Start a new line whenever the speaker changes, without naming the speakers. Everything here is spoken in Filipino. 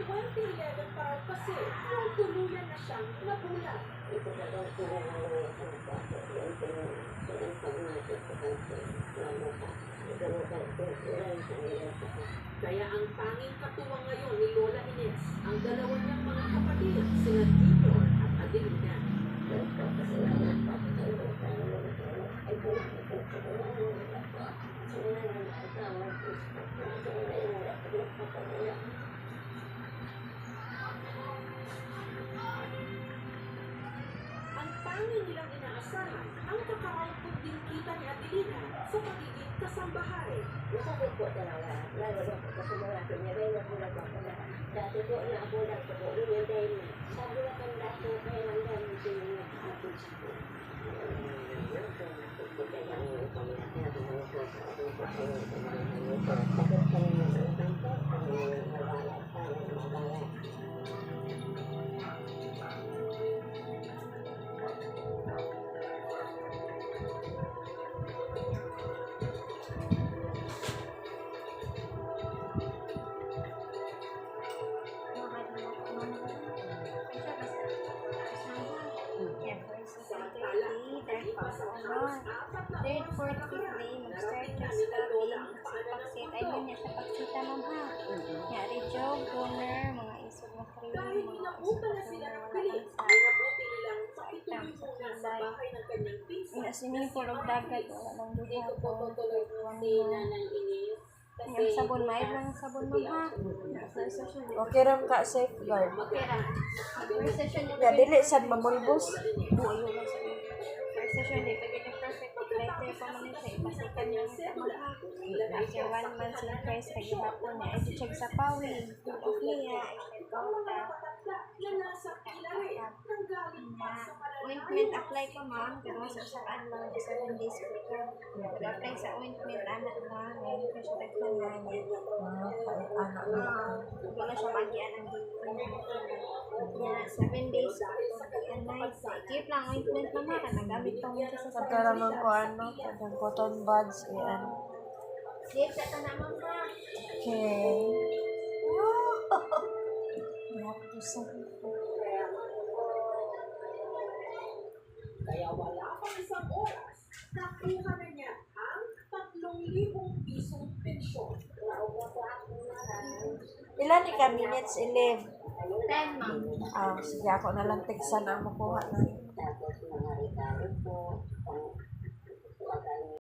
2011 pa raw kasi nung tuluyan na siyang nabulag. Kaya ang tanging katuwang ngayon ni Lola Ines, ang dalawa niyang mga kapatid, sina Junior at Adelina. Ang tanging nilang inaasahan ang makakaangkot din kita ni Adelina sa pagiging kasambahay.
Masakit po talaga. Lalo na po kasi malaki niya rin nabulag ako na dati po na ako lang po yun din. Sabi na kang dati kaya lang dahil hindi yung nakakapit sa po.
Third, fourth, fifth day, mag-start siya sa studying kasi pagsit. Ayun niya sa pagsita, ma'am ha. Yari job, toner, mga isog na cream,
Dahil
mga
inabuta na sila ng pilit,
sa
inabuti nilang pakituloy muna sa bahay ng kanyang pinsan.
Inasining pulog dagat, wala lang
Hindi ko po
duha.
tutuloy ng sila ng inis.
Yung sabon, may lang sabon, ma'am ha. First session,
Okay ram ka safeguard.
first session,
Nga dili sad mamulbos.
first session, di pa ganyan perfect. Letter pa man siya, ipasikan niya ng tamang ha. After 1 month sa first, kagihapon niya, ay check sa pawin, food of niya, ay kauta.
Na nasa kilari ng galing pa sa
Ointment apply ko, ma'am, pero sa saan lang, 7 days ko ito. Pag-apply sa ointment, anak na, ngayon ko siya nagkanan niya.
Anak na.
Hindi na siya magian ang kaya 7 days ko ito nagkanan. Keep lang ointment naman, nagamit pa mo siya sa
Pagkaramang ko ano, kadang cotton buds, yan.
Keep sa ito naman pa.
Okay. Napusan ko.
Kaya wala pang isang oras, nakuha na niya ang 3,000 pisong pensyon.
Ilan ni ka minutes, 11?
10, ma'am.
Sige, ako na lang tigsan ang makuha na.
Tapos mga rita